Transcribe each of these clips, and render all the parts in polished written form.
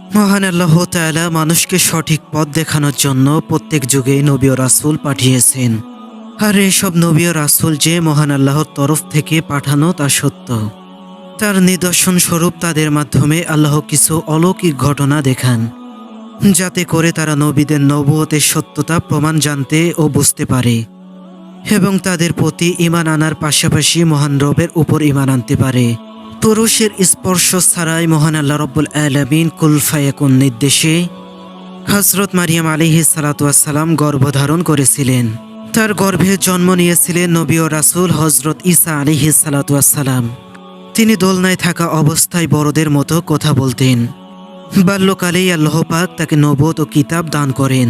মহান আল্লাহ তাআলা মানুষকে সঠিক পথ দেখানোর জন্য প্রত্যেক যুগে নবী ও রাসূল পাঠিয়েছেন। আর এসব নবী ও রাসূল যে মহান আল্লাহর তরফ থেকে পাঠানো তা সত্য। তার নিদর্শন স্বরূপ তাদের মাধ্যমে আল্লাহ কিছু অলৌকিক ঘটনা দেখান, যাতে করে তারা নবীদের নবুয়তের সত্যতা প্রমাণ জানতে ও বুঝতে পারে এবং তাদের প্রতি ঈমান আনার পাশাপাশি মহান রবের উপর ঈমান আনতে পারে। পুরুষের স্পর্শ ছাড়াই মহান আল্লাহ রব্বুল আলামিন কুল ফায়াকুন নির্দেশে হযরত মারিয়াম আলাইহিস সালাতু ওয়াস সালাম গর্ভধারণ করেছিলেন। তার গর্ভে জন্ম নিয়েছিলেন নবী ও রাসূল হযরত ঈসা আলাইহিস সালাতু ওয়াস সালাম। তিনি দোলনায় থাকা অবস্থায় বড়দের মতো কথা বলতেন। বাল্যকালেই আল্লাহ পাক তাকে নবুয়ত ও কিতাব দান করেন।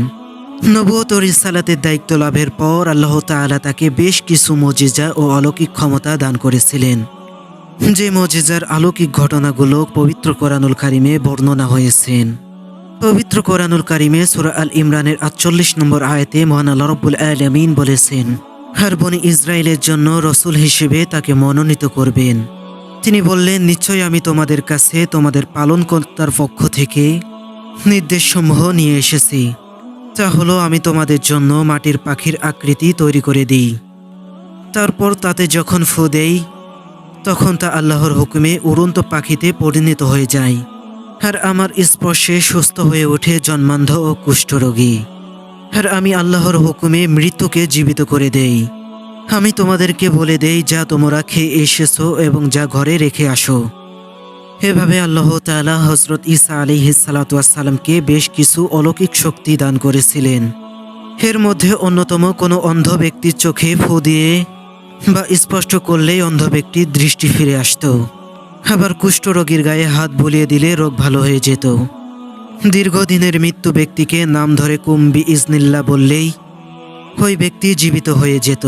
নবুয়ত ও রিসালাতের দায়িত্ব লাভের পর আল্লাহ তাআলা তাকে বেশ কিছু মুজিজা ও অলৌকিক ক্ষমতা দান করেছিলেন, যে মুজিজার অলৌকিক ঘটনাগুলো পবিত্র কোরআনুল কারিমে বর্ণনা হয়েছেন। পবিত্র কোরআনুল কারিমে সূরা আল ইমরানের ৪৮ নম্বর আয়াতে মহান আল্লাহ রাব্বুল আলামিন বলেছেন, আর বনি ইসরায়েলের জন্য রসূল হিসেবে তাকে মনোনীত করবেন। তিনি বললেন, নিশ্চয়ই আমি তোমাদের কাছে তোমাদের পালনকর্তার পক্ষ থেকে নির্দেশসমূহ নিয়ে এসেছি। তা হলো, আমি তোমাদের জন্য মাটির পাখির আকৃতি তৈরি করে দিই, তারপর তাতে যখন ফু দেই তখন তা আল্লাহর হুকুমে উড়ন্ত পাখিতে পরিণত হয়ে যায়, আর আমার স্পর্শে সুস্থ হয়ে ওঠে জন্মান্ধ ও কুষ্ঠরোগী। আর আমি আল্লাহর হুকুমে মৃত্যুকে জীবিত করে দেই। আমি তোমাদেরকে বলে দেই যা তোমরা খেয়ে এসেছো এবং যা ঘরে রেখে আসো। এভাবে আল্লাহ তাআলা হযরত ঈসা আলাইহিস সালাতু ওয়াস সালামকে বেশ কিছু অলৌকিক শক্তি দান করেছিলেন। এর মধ্যে অন্যতম কোনো অন্ধ ব্যক্তির চোখে ফু দিয়ে বা স্পষ্ট করলেই অন্ধ ব্যক্তির দৃষ্টি ফিরে আসতো। আবার কুষ্ঠরোগীর গায়ে হাত বুলিয়ে দিলে রোগ ভালো হয়ে যেত। দীর্ঘদিনের মৃত্যু ব্যক্তিকে নাম ধরে কুম্বি ইজনিল্লাহ বললেই ওই ব্যক্তি জীবিত হয়ে যেত।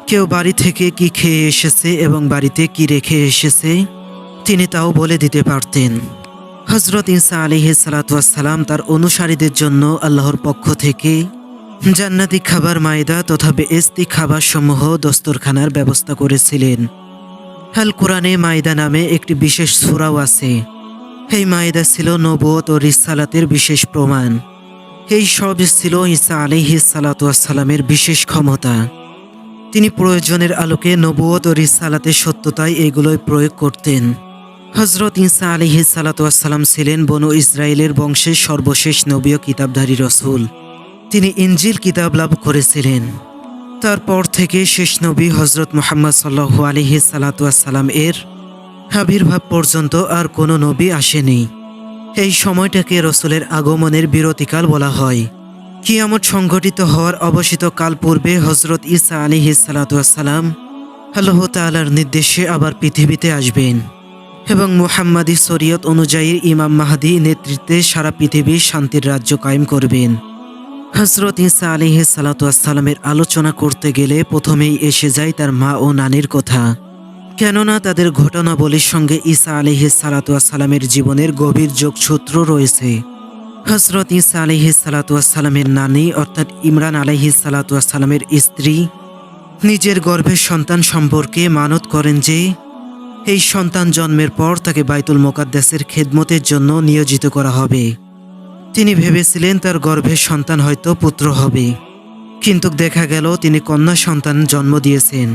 কেউ বাড়ি থেকে কি খেয়ে এসেছে এবং বাড়িতে কি রেখে এসেছে তিনি তাও বলে দিতে পারতেন। হযরত ঈসা আলাইহিস সালাতু ওয়াস সালাম তার অনুসারীদের জন্য আল্লাহর পক্ষ থেকে জান্নাতি খাবার মায়দা তথা বেহেশতি খাবার সমূহ দস্তরখানার ব্যবস্থা করেছিলেন। আল কোরআনে মায়দা নামে একটি বিশেষ সূরাও আছে। এই মায়দা ছিল নবুয়ত ও রিসালাতের বিশেষ প্রমাণ। এই সব ছিল ঈসা আলাইহিস সালাতু ওয়াস সালামের বিশেষ ক্ষমতা। তিনি প্রয়োজনের আলোকে নবুয়ত ও রিসালাতের সত্যতায় এগুলোই প্রয়োগ করতেন। হযরত ঈসা আলাইহিস সালাতু ওয়াস সালাম ছিলেন বনু ইসরায়েলের বংশের সর্বশেষ নবী ও কিতাবধারী রসূল। তিনি ইনজিল কিতাব লাভ করেছিলেন। তারপর থেকে শেষ নবী হযরত মুহাম্মদ সাল্লাল্লাহু আলাইহি সাল্লাতু ওয়াস সালাম এর আবির্ভাব পর্যন্ত আর কোনো নবী আসেনি। এই সময়টাকে রসূলের আগমনের বিরতিকাল বলা হয়। কিয়ামত সংঘটিত হওয়ার অবশিষ্ট কাল পূর্বে হযরত ঈসা আলাইহিস সালাতু ওয়াস সালাম আল্লাহ তাআলার নির্দেশে আবার পৃথিবীতে আসবেন এবং মুহাম্মাদি শরীয়ত অনুযায়ী ইমাম মাহদী নেতৃত্বে সারা পৃথিবী শান্তির রাজ্য কায়েম করবেন। হযরত ঈসা আলাইহিস সালাতু ওয়াস সালামের আলোচনা করতে গেলে প্রথমেই এসে যায় তার মা ও নানির কথা, কেননা তাদের ঘটনাবলীর সঙ্গে ঈসা আলাইহিস সালাতু ওয়াস সালামের জীবনের গভীর যোগসূত্র রয়েছে। হযরত ঈসা আলাইহিস সালাতু ওয়াস সালামের নানি অর্থাৎ ইমরান আলাইহিস সালাতু ওয়াস সালামের স্ত্রী নিজের গর্ভের সন্তান সম্পর্কে মানত করেন যে এই সন্তান জন্মের পর তাকে বাইতুল মুকাদ্দাসের খেদমতের জন্য নিয়োজিত করা হবে। তিনি ভেবেছিলেন তার গর্ভের সন্তান হয়তো পুত্র হবে, কিন্তু দেখা গেল তিনি কন্যা সন্তান জন্ম দিয়েছেন।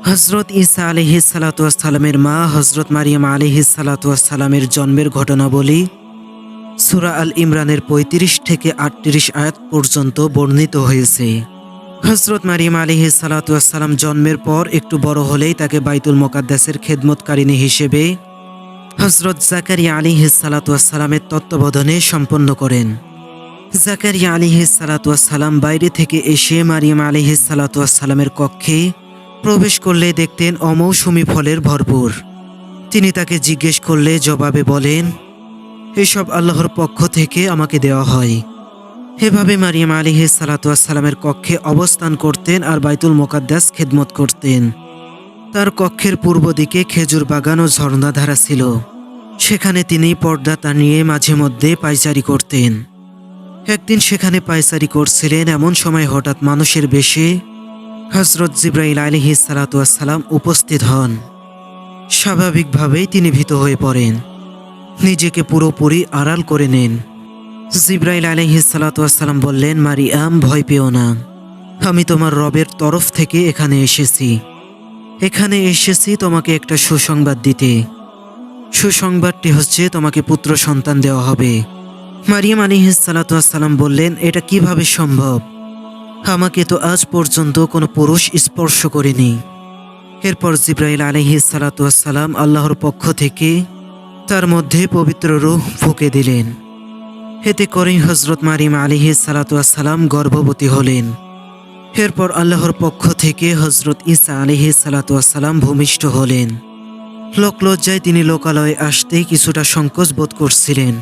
হযরত ঈসা আলাইহিস সালাতু ওয়াস সালামের মা হযরত মারিয়াম আলাইহিস সালাতু ওয়াস সালামের জন্মের ঘটনাবলী সূরা আল ইমরানের ৩৫ থেকে ৩৮ আয়াত পর্যন্ত বর্ণিত হয়েছে। হযরত মারিয়াম আলাইহিস সালাতু ওয়াস সালাম জন্মের পর একটু বড় হলেই তাকে বাইতুল মুকাদ্দাসের খেদমতকারিনী হিসেবে হযরত জাকারিয়া আলাইহিস সালাতু ওয়াস সালামের তত্ত্বাবধানে সম্পন্ন করেন। জাকারিয়া আলাইহিস সালাতু ওয়াস সালাম বাইরে থেকে এসে মারিয়াম আলাইহিস সালাতু ওয়াস সালামের কক্ষে প্রবেশ করলে দেখতেন অমৌসুমী ফলের ভরপুর। তিনি তাকে জিজ্ঞেস করলে জবাবে বলেন, এসব আল্লাহর পক্ষ থেকে আমাকে দেওয়া হয়। এভাবে মারিয়াম আলাইহিস সালাতু ওয়াস সালামের কক্ষে অবস্থান করতেন আর বাইতুল মুকাদ্দাস খেদমত করতেন। তার কক্ষের পূর্ব দিকে খেজুর বাগান ও ঝর্ণাধারা ছিল। সেখানে তিনি পর্দা টানিয়ে মাঝে মধ্যে পায়চারি করতেন। একদিন সেখানে পায়চারি করছিলেন, এমন সময় হঠাৎ মানুষের বেশে হযরত জিবরাইল আলাইহিস সালাতু ওয়াস সালাম উপস্থিত হন। স্বাভাবিকভাবেই তিনি ভীত হয়ে পড়েন। নিজেকে পুরোপুরি আড়াল করে নেন। জিব্রাইল আলাইহিস সালাতু ওয়াসসালাম বললেন, মারিয়াম, ভয় পেও না, আমি তোমার রবের তরফ থেকে এখানে এসেছি তোমাকে একটা সুসংবাদ দিতে। সুসংবাদটি হচ্ছে তোমাকে পুত্র সন্তান দেওয়া হবে। মারিয়াম আলাইহিস সালাতু ওয়াসসালাম বললেন, এটা কিভাবে সম্ভব? আমাকে তো আজ পর্যন্ত কোনো পুরুষ স্পর্শ করেনি। এরপর জিব্রাইল আলাইহিস সালাতু ওয়াসসালাম আল্লাহর পক্ষ থেকে তার মধ্যে পবিত্র রূহ ফুঁকে দিলেন। এতে করেই হযরত মারিয়াম আলাইহিস সালাতু ওয়াসসালাম গর্ভবতী হলেন। এরপর আল্লাহর পক্ষ থেকে হযরত ঈসা আলাইহিস সালাতু ওয়াসসালাম ভূমিষ্ঠ হলেন। লোকলজ্জায় তিনি লোকালয়ে আসতে কিছুটা সংকোচ বোধ করছিলেন।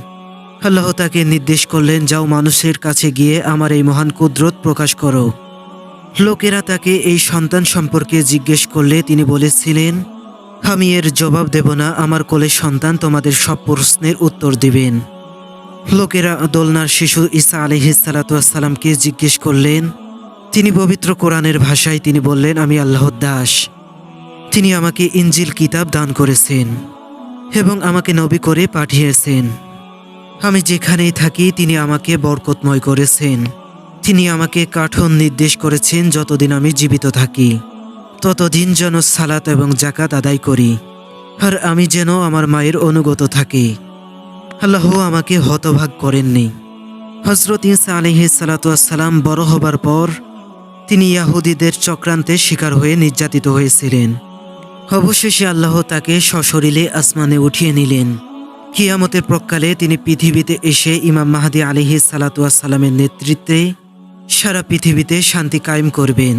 আল্লাহ তাকে নির্দেশ করলেন, যাও মানুষের কাছে গিয়ে আমার এই মহান কুদরত প্রকাশ করো। লোকেরা তাকে এই সন্তান সম্পর্কে জিজ্ঞেস করলে তিনি বলেছিলেন, আমি এর জবাব দেব না, আমার কোলে সন্তান তোমাদের সব প্রশ্নের উত্তর দিবেন। লোকেরা দোলনার শিশু ঈসা আলাইহিস সালাতু ওয়াসসালামকে জিজ্ঞেস করলেন। তিনি পবিত্র কোরআনের ভাষায় তিনি বললেন, আমি আল্লাহর দাস। তিনি আমাকে ইনজিল কিতাব দান করেছেন এবং আমাকে নবী করে পাঠিয়েছেন। আমি যেখানেই থাকি তিনি আমাকে বরকতময় করেছেন। তিনি আমাকে কাঠন নির্দেশ করেছেন, যতদিন আমি জীবিত থাকি ততদিন যেন সালাত এবং যাকাত আদায় করি, আর আমি যেন আমার মায়ের অনুগত থাকি। আল্লাহ আমাকে হতভাগ করেননি। হযরত ঈসা আলাইহিস সালাতু ওয়াসসালাম বড় হবার পর তিনি ইহুদীদের চক্রান্তের শিকার হয়ে নির্যাতিত হয়েছিলেন। অবশেষে আল্লাহ তাকে সশরীরে আসমানে উঠিয়ে নিলেন। কিয়ামতের প্রকালে তিনি পৃথিবীতে এসে ইমাম মাহদী আলাইহিস সালাতু ওয়াসসালামের নেতৃত্বে সারা পৃথিবীতে শান্তি কায়েম করবেন।